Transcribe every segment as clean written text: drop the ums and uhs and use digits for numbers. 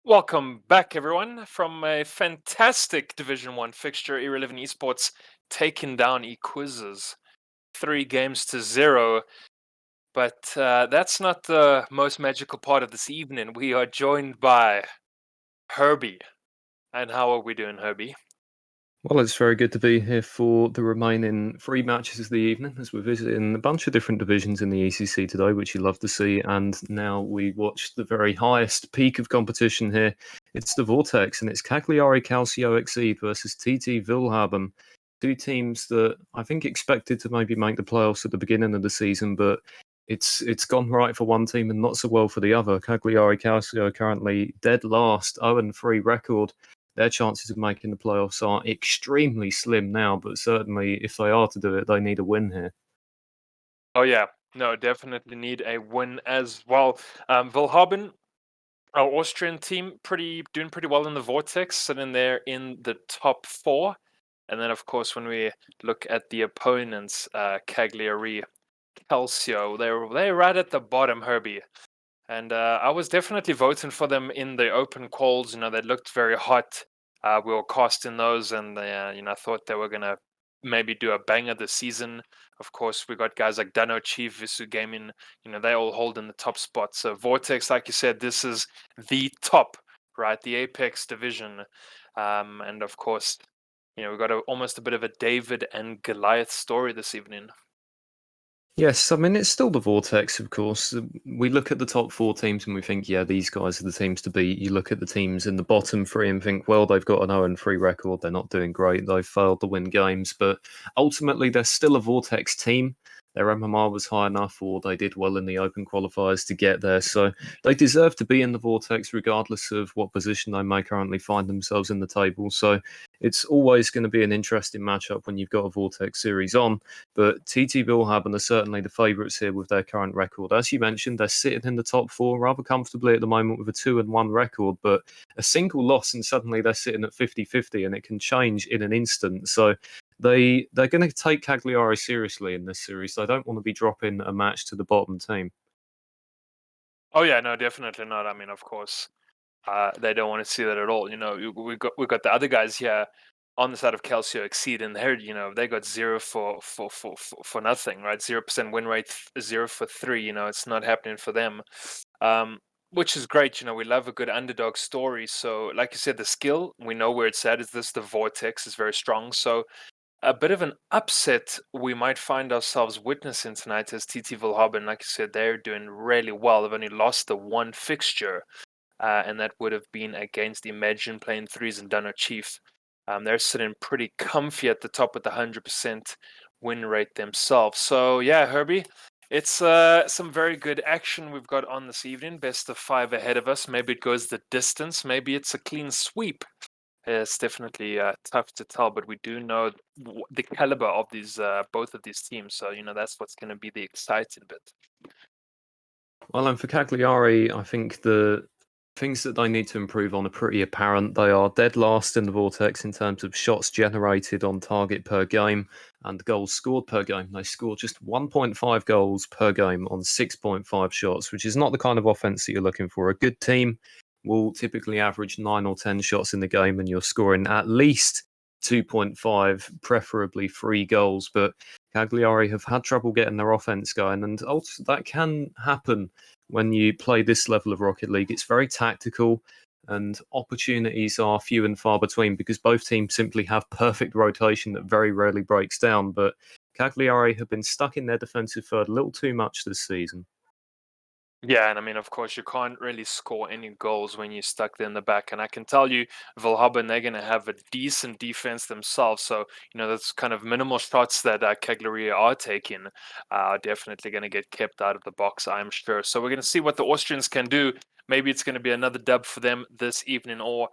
Welcome back, everyone, from a fantastic Division 1 fixture. Irrelevant Esports taking down eQuizzes 3 games to 0. But that's not the most magical part of this evening. We are joined by Herbie. And how are we doing, Herbie? Well, it's very good to be here for the remaining 3 matches of the evening as we're visiting a bunch of different divisions in the ECC today, which you love to see. And now we watch the very highest peak of competition here. It's the Vortex, and it's Cagliari, Calcio, Exeed versus TT willhaben. Two teams that I think expected to maybe make the playoffs at the beginning of the season, but it's gone right for one team and not so well for the other. Cagliari Calcio currently dead last, 0-3 record. Their chances of making the playoffs are extremely slim now, but certainly if they are to do it, they need a win here. Oh, yeah. No, definitely need a win as well. willhaben, our Austrian team, doing pretty well in the Vortex, sitting there in the top 4. And then, of course, when we look at the opponents, Cagliari, Calcio, they're right at the bottom, Herbie. And I was definitely voting for them in the open calls. They looked very hot. We were casting those, and I thought they were gonna maybe do a banger this season. Of course, we got guys like Dano Chief, Visu Gaming. They all hold in the top spot. So Vortex, like you said, this is the top, right? The apex division, and of course, we got almost a bit of a David and Goliath story this evening. Yes, I mean, it's still the Vortex, of course. We look at the top 4 teams and we think, yeah, these guys are the teams to beat. You look at the teams in the bottom 3 and think, well, they've got an 0-3 record. They're not doing great. They've failed to win games. But ultimately, they're still a Vortex team. Their MMR was high enough, or they did well in the open qualifiers to get there. So they deserve to be in the Vortex, regardless of what position they may currently find themselves in the table. So it's always going to be an interesting matchup when you've got a Vortex series on. But TT willhaben are certainly the favourites here with their current record. As you mentioned, they're sitting in the top 4 rather comfortably at the moment with a 2-1 record, but a single loss and suddenly they're sitting at 50-50 and it can change in an instant. So they're going to take Cagliari seriously in this series. They don't want to be dropping a match to the bottom team. Oh yeah, no, definitely not. I mean, of course, they don't want to see that at all. We got the other guys here on the side of Calcio Exceed, and they got 0 for nothing, right? 0% win rate, 0 for 3. It's not happening for them, which is great. We love a good underdog story. So, like you said, the skill, we know where it's at. Is this the Vortex is very strong. So a bit of an upset we might find ourselves witnessing tonight as TT willhaben, like you said, they're doing really well. They've only lost the one fixture, and that would have been against Imagine playing threes and Dunno Chief. They're sitting pretty comfy at the top with the 100% win rate themselves. So yeah, Herbie, it's some very good action we've got on this evening. Best of 5 ahead of us. Maybe it goes the distance. Maybe it's a clean sweep. It's definitely tough to tell, but we do know the caliber of these both of these teams. So that's what's going to be the exciting bit. Well, and for Cagliari, I think the things that they need to improve on are pretty apparent. They are dead last in the Vortex in terms of shots generated on target per game and goals scored per game. They score just 1.5 goals per game on 6.5 shots, which is not the kind of offense that you're looking for. A good team will typically average 9 or 10 shots in the game, and you're scoring at least 2.5, preferably 3 goals. But Cagliari have had trouble getting their offense going, and also that can happen when you play this level of Rocket League. It's very tactical, and opportunities are few and far between because both teams simply have perfect rotation that very rarely breaks down. But Cagliari have been stuck in their defensive third a little too much this season. Yeah, and I mean, of course, you can't really score any goals when you're stuck there in the back. And I can tell you, willhaben, they're going to have a decent defense themselves. So, that's kind of minimal shots that Cagliari are taking are definitely going to get kept out of the box, I'm sure. So we're going to see what the Austrians can do. Maybe it's going to be another dub for them this evening, or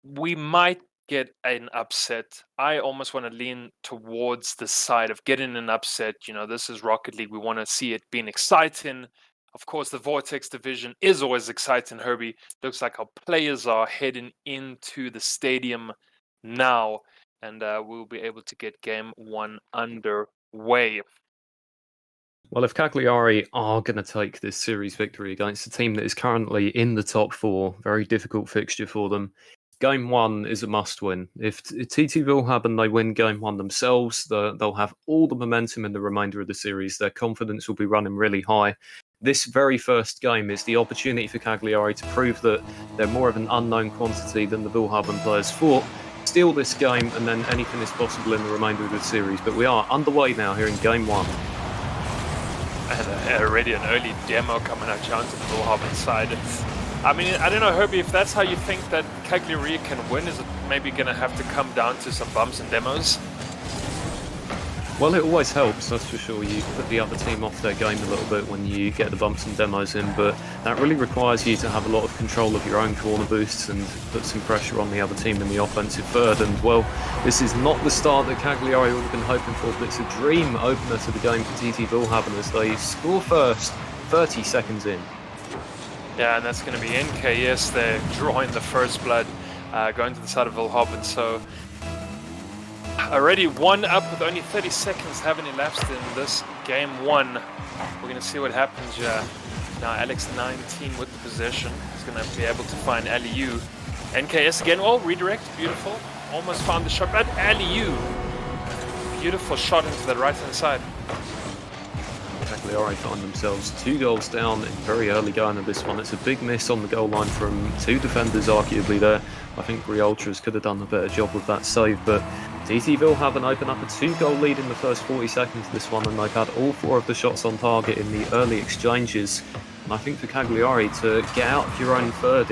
we might get an upset. I almost want to lean towards the side of getting an upset. This is Rocket League. We want to see it being exciting. Of course, the Vortex division is always exciting, Herbie. Looks like our players are heading into the stadium now, and we'll be able to get game 1 underway. Well, if Cagliari are going to take this series victory against a team that is currently in the top four, very difficult fixture for them, game one is a must win. If TT Willhaben they win game one themselves, they'll have all the momentum in the remainder of the series. Their confidence will be running really high. This very first game is the opportunity for Cagliari to prove that they're more of an unknown quantity than the Willhaben players thought. Steal this game, and then anything is possible in the remainder of the series. But we are underway now here in game one. And already an early demo coming out down to the willhaben side. I mean, I don't know, Herbie, if that's how you think that Cagliari can win, is it maybe going to have to come down to some bumps and demos? Well, it always helps, that's for sure. You put the other team off their game a little bit when you get the bumps and demos in, but that really requires you to have a lot of control of your own corner boosts and put some pressure on the other team in the offensive third. And, well, this is not the start that Cagliari would have been hoping for, but it's a dream opener to the game for TT Willhaben as they score first 30 seconds in. Yeah, and that's going to be NKS. They're drawing the first blood, going to the side of Willhaben. So already one up with only 30 seconds having elapsed in this game one. We're going to see what happens here. Now Alex19 with the possession. He's going to be able to find Aliu. NKS again. Oh, redirect. Beautiful. Almost found the shot. But Aliu. Beautiful shot into the right-hand side. Cagliari find themselves 2 goals down in very early going of this one. It's a big miss on the goal line from 2 defenders arguably there. I think Ultras could have done a better job with that save, but TT Willhaben open up a 2-goal lead in the first 40 seconds of this one, and they've had all 4 of the shots on target in the early exchanges. And I think for Cagliari to get out of your own third,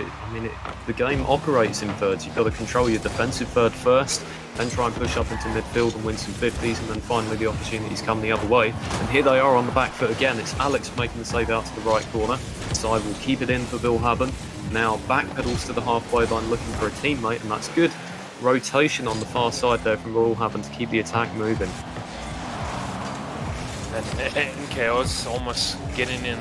the game operates in thirds. You've got to control your defensive third first, then try and push up into midfield and win some 50s, and then finally the opportunities come the other way. And here they are on the back foot again. It's Alex making the save out to the right corner. Side will keep it in for Willhaben. Now backpedals to the halfway line looking for a teammate, and that's good. Rotation on the far side there from Willhaben to keep the attack moving. And NKO's almost getting in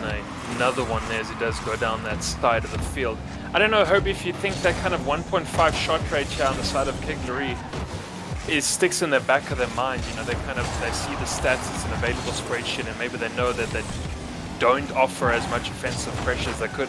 another one there as he does go down that side of the field. I don't know, Herbie, if you think that kind of 1.5 shot rate here on the side of Cagliari sticks in the back of their mind. You know, they see the stats, it's an available spreadsheet, and maybe they know that they don't offer as much offensive pressure as they could.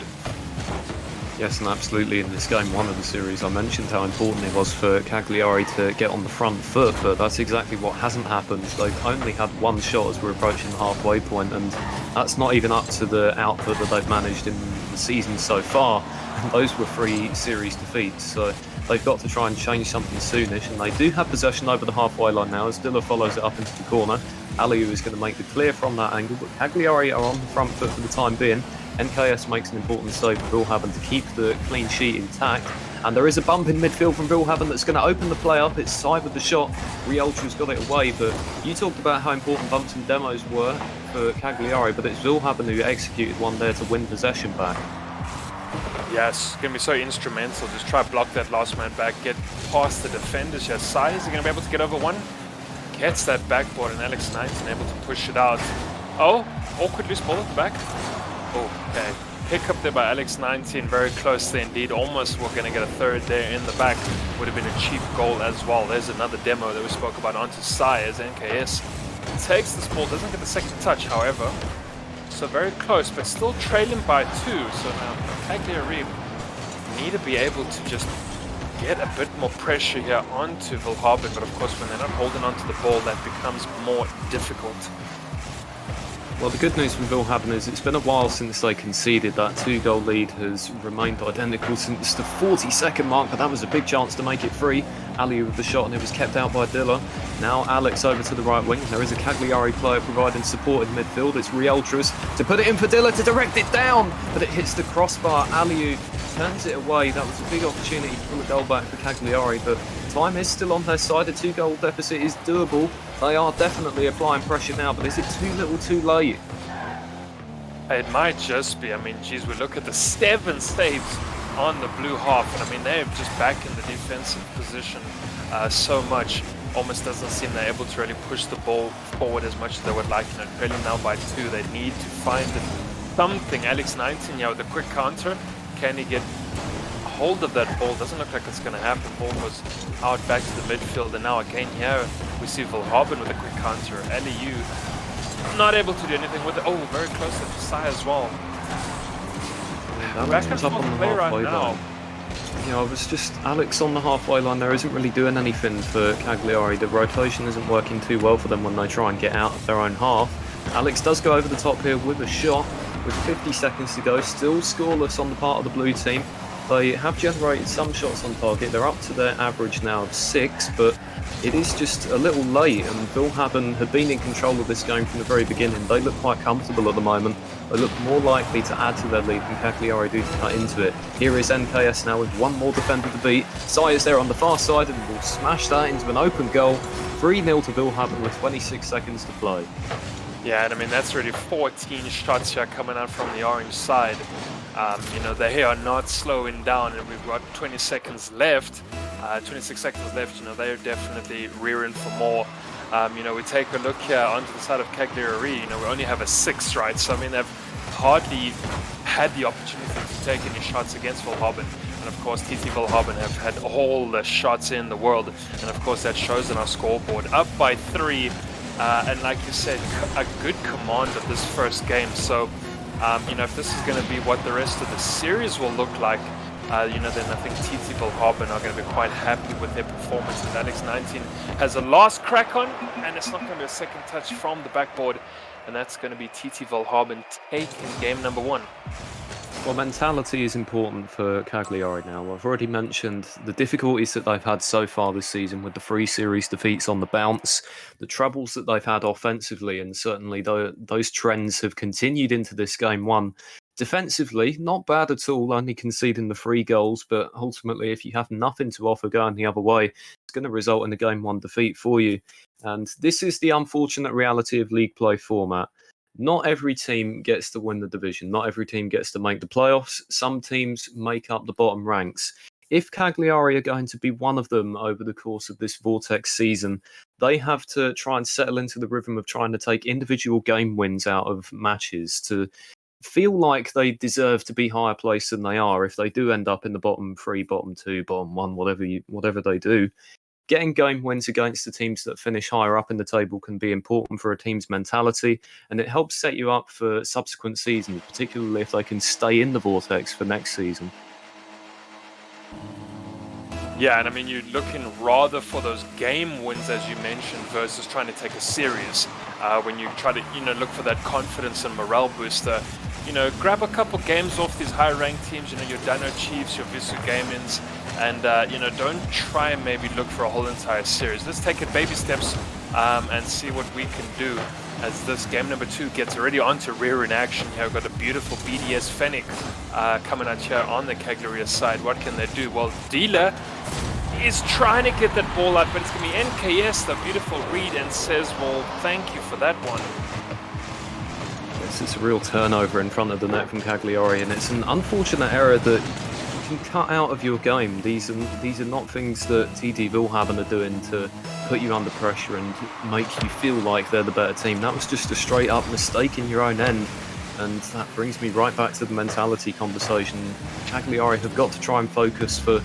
Yes, and absolutely. In this game one of the series, I mentioned how important it was for Cagliari to get on the front foot, but that's exactly what hasn't happened. They've only had 1 shot as we're approaching the halfway point, and that's not even up to the output that they've managed in the season so far. And those were 3 series defeats, so they've got to try and change something soonish, and they do have possession over the halfway line now as Dilla follows it up into the corner. Aliu is going to make the clear from that angle, but Cagliari are on the front foot for the time being. NKS makes an important save for Willhaben to keep the clean sheet intact. And there is a bump in midfield from Willhaben that's going to open the play up. It's side with the shot. Ultras got it away, but you talked about how important bumps and demos were for Cagliari, but it's Willhaben who executed one there to win possession back. Yes, it's going to be so instrumental. Just try to block that last man back, get past the defenders. Yes, Sai, is he going to be able to get over one? Gets that backboard, and Alex19 able to push it out. Oh, awkward loose ball at the back. Okay, pick up there by Alex19, very close there indeed. Almost we're going to get a third there in the back. Would have been a cheap goal as well. There's another demo that we spoke about onto Sai as NKS takes this ball, doesn't get the second touch, however. So very close, but still trailing by 2. So now Cagliari need to be able to just get a bit more pressure here onto Willhaben, but of course when they're not holding onto the ball, that becomes more difficult. Well, the good news from Willhaben is it's been a while since they conceded. That 2-goal lead has remained identical since the 42nd mark, but that was a big chance to make it 3. Ali with the shot, and it was kept out by Dilla. Now Alex over to the right wing. There is a Cagliari player providing support in midfield. It's Ultras to put it in for Dilla to direct it down, but it hits the crossbar. Aliu turns it away. That was a big opportunity to pull a goal back for Cagliari, but time is still on their side. A 2-goal deficit is doable. They are definitely applying pressure now, but is it too little too late? It might just be. I mean, geez, we look at the 7 saves on the blue half, and I mean, they're just back in the defensive position so much. Almost doesn't seem they're able to really push the ball forward as much as they would like. You know, trailing now by 2, they need to find something. Alex19, yeah, with a quick counter. Can he get hold of that ball? Doesn't look like it's going to happen. Ball was out back to the midfield, and now again here we see Willhaben with a quick counter. Aliu not able to do anything with it. Oh, very close to Sai as well. Back and Alex is up forth on the play right halfway now. line. Yeah, I was just Alex on the halfway line there isn't really doing anything for Cagliari. The rotation isn't working too well for them when they try and get out of their own half. Alex does go over the top here with a shot with 50 seconds to go, still scoreless on the part of the blue team. They have generated some shots on target. They're up to their average now of 6, but it is just a little late, and willhaben had been in control of this game from the very beginning. They look quite comfortable at the moment. They look more likely to add to their lead than Cagliari do to cut into it. Here is NKS now with one more defender to beat. Sai is there on the far side and will smash that into an open goal. 3-0 to willhaben with 26 seconds to play. Yeah, and I mean, that's really 14 shots here coming out from the orange side. You know, they are not slowing down, and we've got 20 seconds left. 26 seconds left, you know, they're definitely rearing for more. You know, we take a look here onto the side of Cagliari, you know, we only have a 6, right? So, I mean, they've hardly had the opportunity to take any shots against willhaben. And of course, TT willhaben have had all the shots in the world. And of course, that shows on our scoreboard. Up by 3. And like you said, a good command of this first game. So, you know, if this is going to be what the rest of the series will look like, you know, then I think TT willhaben are going to be quite happy with their performance. And Alex19 has a last crack on, and it's not going to be a second touch from the backboard. And that's going to be TT willhaben taking game number 1. Well, mentality is important for Cagliari now. I've already mentioned the difficulties that they've had so far this season with the 3 series defeats on the bounce, the troubles that they've had offensively, and certainly those trends have continued into this game 1. Defensively, not bad at all, only conceding the 3 goals, but ultimately, if you have nothing to offer going the other way, it's going to result in a game 1 defeat for you. And this is the unfortunate reality of league play format. Not every team gets to win the division. Not every team gets to make the playoffs. Some teams make up the bottom ranks. If Cagliari are going to be one of them over the course of this Vortex season, they have to try and settle into the rhythm of trying to take individual game wins out of matches to feel like they deserve to be higher placed than they are. If they do end up in the bottom 3, bottom 2, bottom 1, whatever they do, getting game wins against the teams that finish higher up in the table can be important for a team's mentality, and it helps set you up for subsequent seasons, particularly if they can stay in the Vortex for next season. Yeah, and I mean, you're looking rather for those game wins, as you mentioned, versus trying to take a series. When you try to, you know, look for that confidence and morale booster, you know, grab a couple games off these higher-ranked teams, you know, your Dano Chiefs, your Visu Gamins, and, you know, don't try and maybe look for a whole entire series. Let's take it baby steps and see what we can do as this game number 2 gets already onto rear in action here. We've got a beautiful BDS Fennec coming out here on the Cagliari side. What can they do? Well, Dealer is trying to get that ball out, but it's going to be NKS, the beautiful read, and says, well, thank you for that one. Yes, it's a real turnover in front of the net from Cagliari, and it's an unfortunate error that you can cut out of your game. These are not things that TT willhaben are doing to put you under pressure and make you feel like they're the better team. That was just a straight up mistake in your own end, and that brings me right back to the mentality conversation. Cagliari have got to try and focus for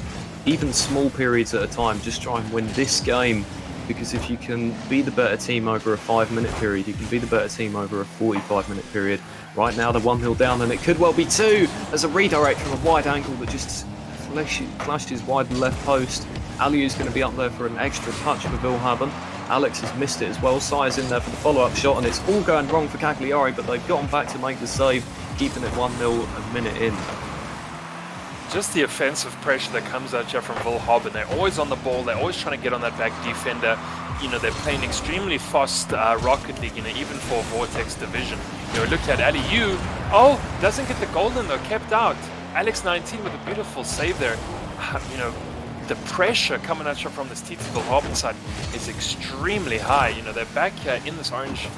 even small periods at a time, just try and win this game, because if you can be the better team over a 5-minute period, you can be the better team over a 45-minute period. Right now they're 1-0 down, and it could well be 2 as a redirect from a wide angle that just flashed his wide left post. Aliu's going to be up there for an extra touch for willhaben. Alex has missed it as well. Sai's in there for the follow-up shot, and it's all going wrong for Cagliari, but they've gotten back to make the save, keeping it 1-0 a minute in. Just the offensive pressure that comes out here from willhaben. They're always on the ball. They're always trying to get on that back defender. You know, they're playing extremely fast Rocket League, you know, even for Vortex division. You know, look at Aliu. Oh, doesn't get the golden though, kept out. Alex19 with a beautiful save there. You know, the pressure coming at you from this TT willhaben side is extremely high. You know, they're back here in this orange,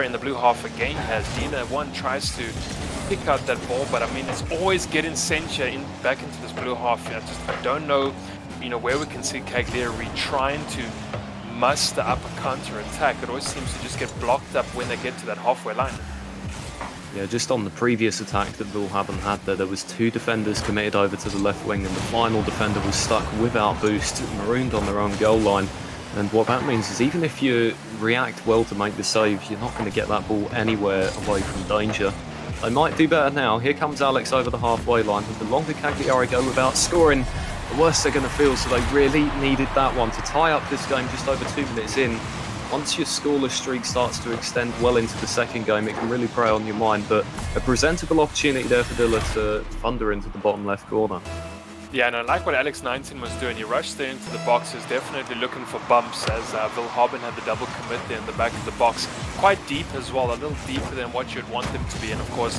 in the blue half again as Dina one tries to pick out that ball, but I mean, it's always getting sent here back into this blue half here. I don't know, you know, where we can see Cagliari trying to muster up a counter attack. It always seems to just get blocked up when they get to that halfway line. Yeah, just on the previous attack that willhaben had there was 2 defenders committed over to the left wing, and the final defender was stuck without boost, marooned on their own goal line. And what that means is even if you react well to make the save, you're not going to get that ball anywhere away from danger. They might do better now. Here comes Alex over the halfway line. And the longer Cagliari go without scoring, the worse they're going to feel. So they really needed that one to tie up this game just over 2 minutes in. Once your scoreless streak starts to extend well into the second game, it can really prey on your mind. But a presentable opportunity there for Dilla to thunder into the bottom left corner. Yeah, and I like what Alex19 was doing. He rushed there into the box. He was definitely looking for bumps as willhaben had the double commit there in the back of the box. Quite deep as well, a little deeper than what you'd want them to be. And of course,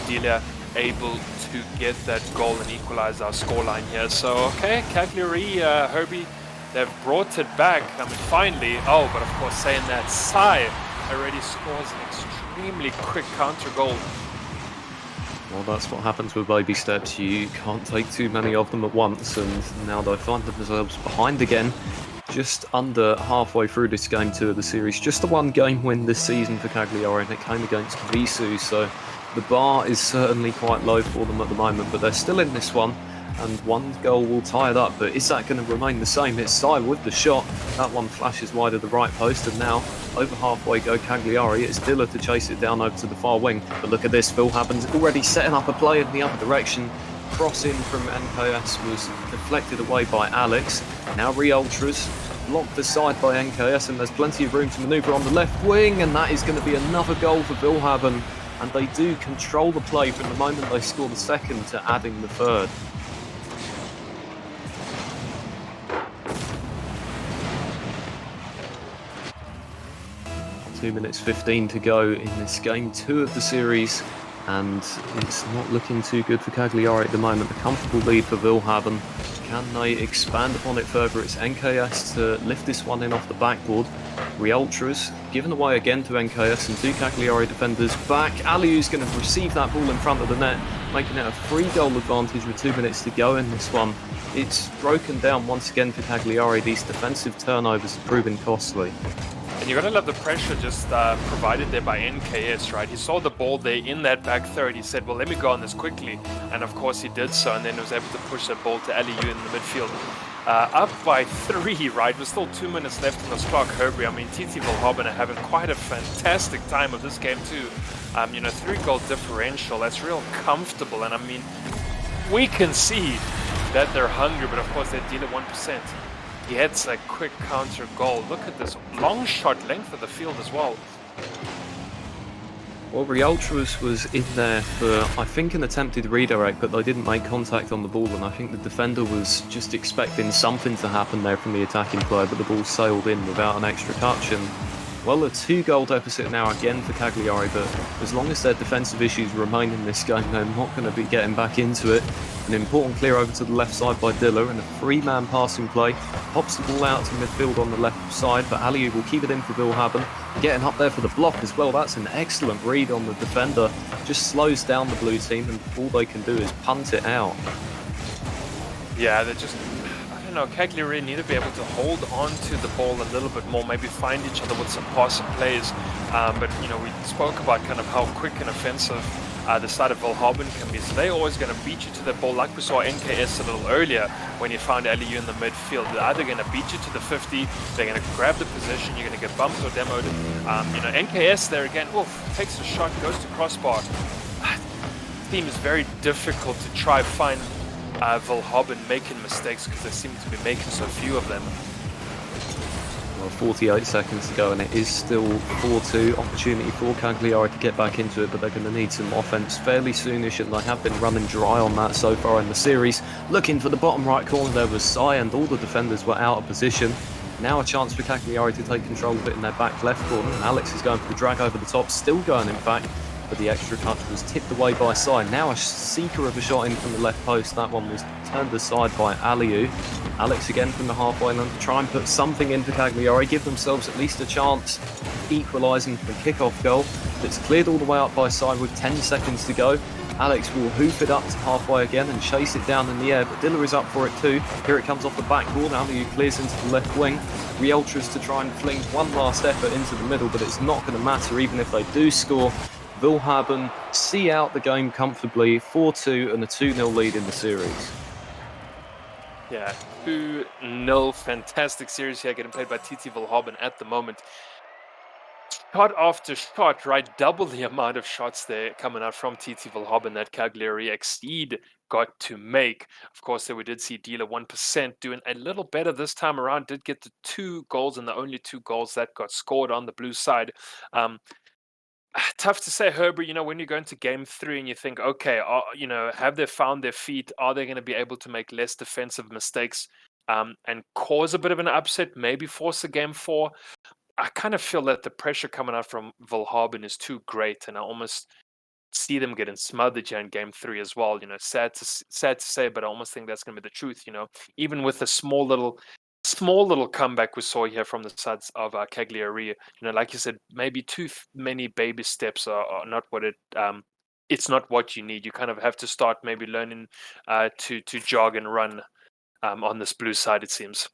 Dilla able to get that goal and equalize our scoreline here. So, okay, Cagliari, Herbie, they've brought it back. I mean, finally. Oh, but of course, saying that, Sai already scores an extremely quick counter goal. Well, that's what happens with baby steps. You can't take too many of them at once, and now they find themselves behind again, just under halfway through this game 2 of the series. Just the one game win this season for Cagliari, and it came against Visu, so the bar is certainly quite low for them at the moment, but they're still in this one, and one goal will tie it up. But is that going to remain the same? It's Sai with the shot. That one flashes wide of the right post, and now over halfway go Cagliari. It's Dilla to chase it down over to the far wing. But look at this, willhaben's already setting up a play in the other direction. Cross in from NKS was deflected away by Alex. Now Re-Ultras blocked aside by NKS, and there's plenty of room to manoeuvre on the left wing, and that is going to be another goal for willhaben. And they do control the play from the moment they score the second to adding the third. 2 minutes 15 to go in this game 2 of the series, and it's not looking too good for Cagliari at the moment. A comfortable lead for willhaben. Can they expand upon it further? It's NKS to lift this one in off the backboard. Re-Ultras given away again to NKS, and 2 Cagliari defenders back. Aliu's going to receive that ball in front of the net, making it a 3-goal advantage with 2 minutes to go in this one. It's broken down once again for Cagliari. These defensive turnovers have proven costly. And you're going to love the pressure just provided there by NKS, right? He saw the ball there in that back third. He said, well, let me go on this quickly. And of course he did so, and then was able to push that ball to Aliu in the midfield. Up by 3, right? With still 2 minutes left on the clock, Herbie. I mean, TT willhaben are having quite a fantastic time of this game too. 3-goal differential, that's real comfortable. And I mean, we can see that they're hungry, but of course they deal at 1%. He hits a quick counter goal. Look at this long shot length of the field as well. Well, Re-Ultras was in there for, I think, an attempted redirect, but they didn't make contact on the ball, and I think the defender was just expecting something to happen there from the attacking player, but the ball sailed in without an extra touch. And well, a 2-goal deficit now again for Cagliari, but as long as their defensive issues remain in this game, they're not going to be getting back into it. An important clear over to the left side by Dilla, and a 3-man passing play. Pops the ball out to midfield on the left side, but Aliu will keep it in for willhaben. Getting up there for the block as well. That's an excellent read on the defender. Just slows down the blue team, and all they can do is punt it out. Yeah, they're just... I don't know, Cagliari need to be able to hold on to the ball a little bit more, maybe find each other with some passing plays. But, we spoke about kind of how quick and offensive the side of willhaben can be. So they're always going to beat you to the ball, like we saw NKS a little earlier when you found Aliu in the midfield. They're either going to beat you to the 50, they're going to grab the position, you're going to get bumped or demoed. NKS there again, takes a shot, goes to crossbar. Team is very difficult to try find willhaben making mistakes because they seem to be making so few of them. Well, 48 seconds to go, and it is still 4-2. Opportunity for Cagliari to get back into it, but they're going to need some offense fairly soonish, and they have been running dry on that so far in the series. Looking for the bottom right corner, there was Sai, and all the defenders were out of position. Now a chance for Cagliari to take control of it in their back left corner, and Alex is going for the drag over the top, still going in fact, but the extra touch was tipped away by Sai. Now a seeker of a shot in from the left post. That one was turned aside by Aliu. Alex again from the halfway line to try and put something in for Cagliari, give themselves at least a chance of equalising from the kick-off goal. It's cleared all the way up by Sai with 10 seconds to go. Alex will hoof it up to halfway again and chase it down in the air, but Dilla is up for it too. Here it comes off the backboard. Aliu clears into the left wing. Re-Ultras to try and fling one last effort into the middle, but it's not going to matter even if they do score. Willhaben see out the game comfortably, 4-2 and a 2-0 lead in the series. Yeah, 2-0. Fantastic series here getting played by TT willhaben at the moment. Shot after shot, right? Double the amount of shots there coming out from TT willhaben that Cagliari Exeed got to make. Of course, there we did see Dealer 1% doing a little better this time around. Did get the 2 goals and the only 2 goals that got scored on the blue side. Tough to say, Herbert, when you go into game 3 and you think, okay, have they found their feet? Are they going to be able to make less defensive mistakes and cause a bit of an upset, maybe force a game 4? I kind of feel that the pressure coming out from willhaben is too great, and I almost see them getting smothered here in game 3 as well. Sad to say, but I almost think that's going to be the truth. Even with the small little comeback we saw here from the sides of Cagliari. Like you said, maybe many baby steps are not what it's not what you need. You kind of have to start maybe learning to jog and run on this blue side, it seems.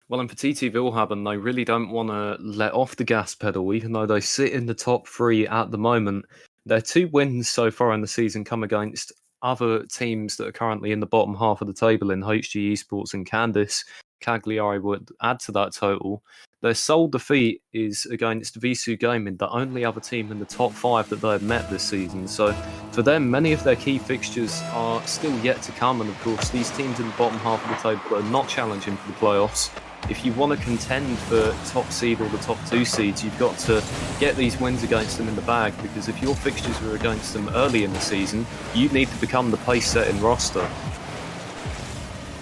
Well, and for TT willhaben, they really don't want to let off the gas pedal, even though they sit in the top 3 at the moment. Their 2 wins so far in the season come against other teams that are currently in the bottom half of the table in HG Esports and Candice. Cagliari would add to that total. Their sole defeat is against Visu Gaming, the only other team in the top 5 that they have met this season. So for them, many of their key fixtures are still yet to come. And of course, these teams in the bottom half of the table are not challenging for the playoffs. If you want to contend for top seed or the top 2 seeds, you've got to get these wins against them in the bag, because if your fixtures were against them early in the season, you need to become the pace-setting roster.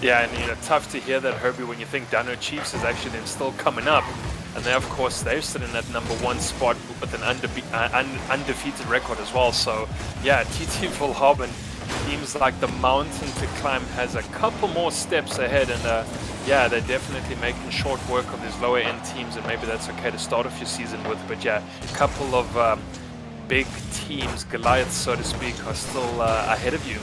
Yeah, and tough to hear that, Herbie, when you think Dano Chiefs is actually then still coming up. And they, of course, they're sitting at number 1 spot with an undefeated record as well. So, yeah, TT willhaben seems like the mountain to climb has a couple more steps ahead. And, yeah, they're definitely making short work of these lower-end teams. And maybe that's okay to start off your season with. But, yeah, a couple of big teams, Goliaths, so to speak, are still ahead of you.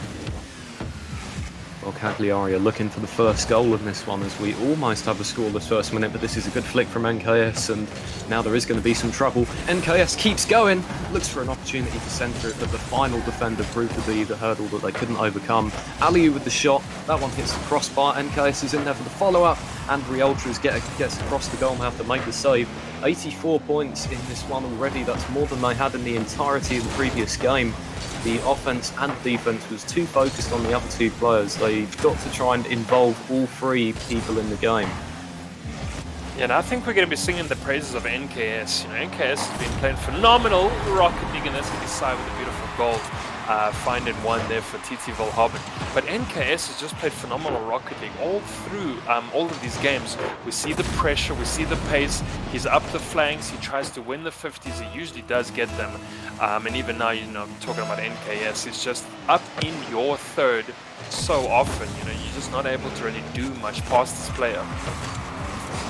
Well, Cagliari are looking for the first goal in this one, as we almost have a scoreless first minute, but this is a good flick from NKS, and now there is going to be some trouble. NKS keeps going, looks for an opportunity to centre it, but the final defender proved to be the hurdle that they couldn't overcome. Aliu with the shot, that one hits the crossbar, NKS is in there for the follow-up, and Rioltras gets across the goal now to make the save. 84 points in this one already, that's more than they had in the entirety of the previous game. The offense and defense was too focused on the other 2 players. They've got to try and involve all 3 people in the game. Yeah, and I think we're going to be singing the praises of NKS. NKS has been playing phenomenal Rocket League, and that's going to be side with a beautiful goal. Finding 1 there for TT willhaben. But NKS has just played phenomenal Rocket League all through all of these games. We see the pressure, we see the pace. He's up the flanks, he tries to win the 50s, he usually does get them. And even now, talking about NKS, he's just up in your third so often. You're just not able to really do much past this player.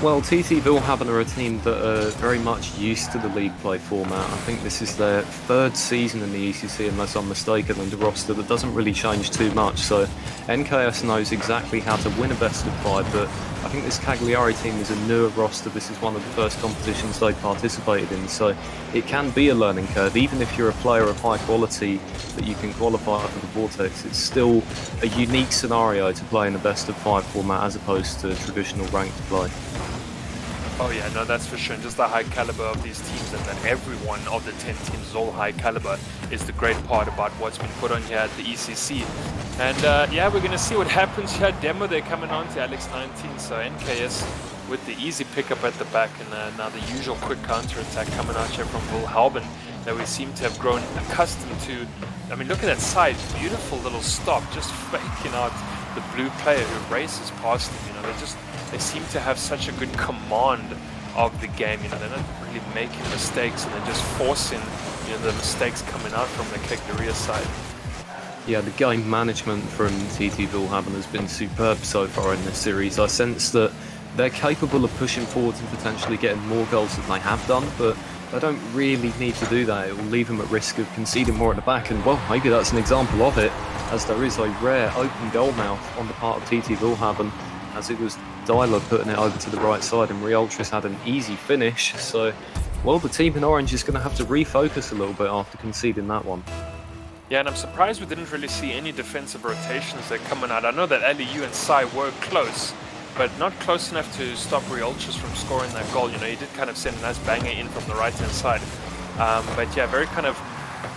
Well, TT willhaben are a team that are very much used to the league play format. I think this is their 3rd season in the ECC, unless I'm mistaken, and a roster that doesn't really change too much. So NKS knows exactly how to win a best of 5, but I think this Cagliari team is a newer roster. This is one of the first competitions they participated in, so it can be a learning curve. Even if you're a player of high quality that you can qualify for the Vortex, it's still a unique scenario to play in a best of 5 format as opposed to traditional ranked play. Oh yeah, no, that's for sure. And just the high caliber of these teams, and that every one of the 10 teams is all high caliber, is the great part about what's been put on here at the ECC. And yeah, we're going to see what happens here. Demo, they're coming on to Alex 19, so NKS with the easy pickup at the back, and now the usual quick counter-attack coming out here from willhaben that we seem to have grown accustomed to. I mean, look at that side, beautiful little stop, just faking out the blue player who races past him. They seem to have such a good command of the game. They're not really making mistakes, and they're just forcing the mistakes coming out from the Cagliari side. Yeah, the game management from TT willhaben has been superb so far in this series. I sense that they're capable of pushing forwards and potentially getting more goals than they have done, but they don't really need to do that. It will leave them at risk of conceding more at the back, and well, maybe that's an example of it, as there is a rare open goal mouth on the part of TT willhaben, as it was Dyler putting it over to the right side, and Rioltras had an easy finish. So, well, the team in orange is going to have to refocus a little bit after conceding that one. Yeah, and I'm surprised we didn't really see any defensive rotations there coming out. I know that Aliyu and Sai were close, but not close enough to stop Riolches from scoring that goal. You know, he did kind of send a nice banger in from the right-hand side. But yeah, very kind of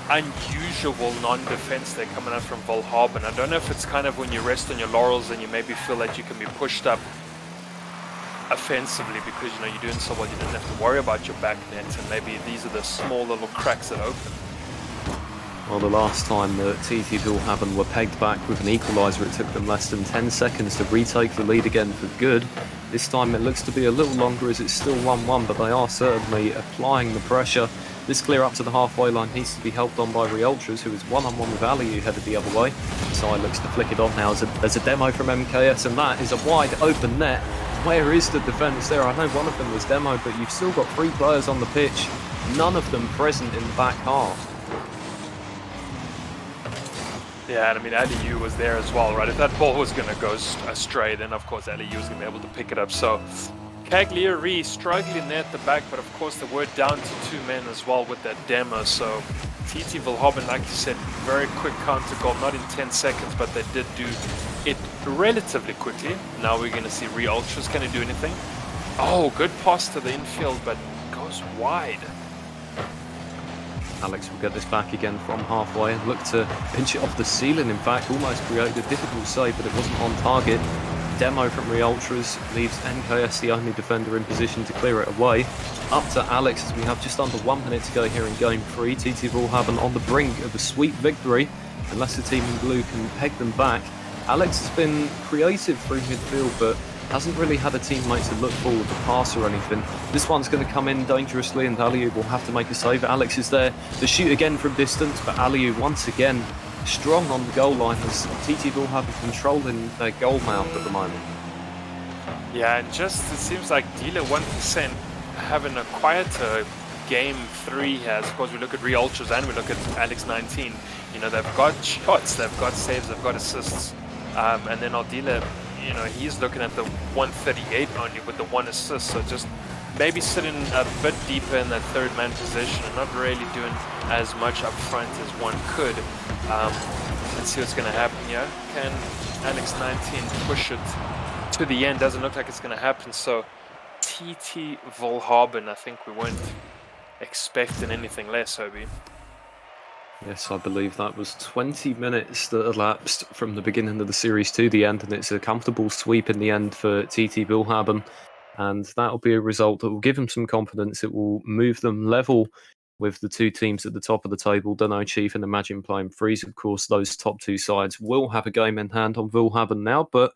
unusual non-defense there coming out from willhaben. I don't know if it's kind of when you rest on your laurels and you maybe feel that you can be pushed up offensively because, you know, you're doing so well, you don't have to worry about your back net, and maybe these are the small little cracks that open. Well, the last time that TT willhaben were pegged back with an equaliser, it took them less than 10 seconds to retake the lead again for good. This time it looks to be a little longer as it's still 1-1, but they are certainly applying the pressure. This clear up to the halfway line needs to be helped on by Riolches, who is one-on-one with Aliyu headed the other way. Sai looks to flick it on now as a demo from MKS, and that is a wide open net. Where is the defence there? I know one of them was demo, but you've still got 3 players on the pitch, none of them present in the back half. Yeah, and I mean, Aliyu was there as well, right? If that ball was going to go astray, then of course Aliyu was going to be able to pick it up. So Cagliari struggling there at the back, but of course they were down to 2 men as well with that demo. So TT willhaben, like you said, very quick counter goal, not in 10 seconds, but they did do it relatively quickly. Now we're going to see Riolches. Can he do anything? Oh, good pass to the infield, but goes wide. Alex will get this back again from halfway and look to pinch it off the ceiling. In fact, almost created a difficult save, but it wasn't on target. Demo from Riolches leaves NKS the only defender in position to clear it away. Up to Alex as we have just under 1 minute to go here in game 3. TT willhaben on the brink of a sweet victory, unless the team in blue can peg them back. Alex has been creative through midfield, but hasn't really had a teammate to look forward to pass or anything. This one's going to come in dangerously and Aliyu will have to make a save. Alex is there to shoot again from distance, but Aliyu once again strong on the goal line as TT willhaben controlling their goal mouth at the moment. Yeah, and just it seems like Dealer 1% having a quieter game 3 here. Of course, we look at Riolches and we look at Alex 19. You know, they've got shots, they've got saves, they've got assists. And then Aldila, you know, he's looking at the 138 only with the 1 assist. So just maybe sitting a bit deeper in that third man position and not really doing as much up front as one could. Let's see what's going to happen here. Can Alex 19 push it to the end? Doesn't look like it's going to happen. So TT willhaben, I think we weren't expecting anything less, Obi. Yes, I believe that was 20 minutes that elapsed from the beginning of the series to the end, and it's a comfortable sweep in the end for TT willhaben. And that'll be a result that will give them some confidence. It will move them level with the 2 teams at the top of the table, Dunno Chief and Imagine playing Freeze. Of course, those top 2 sides will have a game in hand on willhaben now, but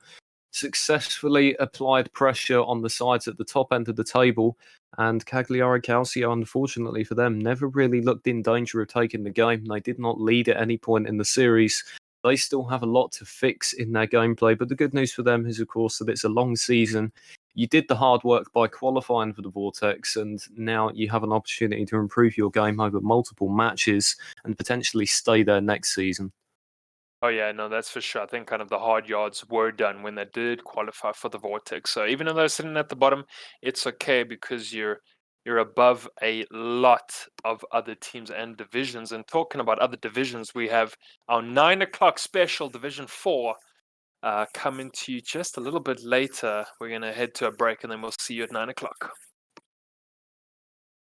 successfully applied pressure on the sides at the top end of the table. And Cagliari Calcio, unfortunately for them, never really looked in danger of taking the game. They did not lead at any point in the series. They still have a lot to fix in their gameplay, but the good news for them is, of course, that it's a long season. You did the hard work by qualifying for the Vortex, and now you have an opportunity to improve your game over multiple matches and potentially stay there next season. Oh yeah, no, that's for sure. I think kind of the hard yards were done when they did qualify for the Vortex. So even though they're sitting at the bottom, it's okay because you're above a lot of other teams and divisions. And talking about other divisions, we have our 9 o'clock special Division 4 coming to you just a little bit later. We're going to head to a break and then we'll see you at 9 o'clock.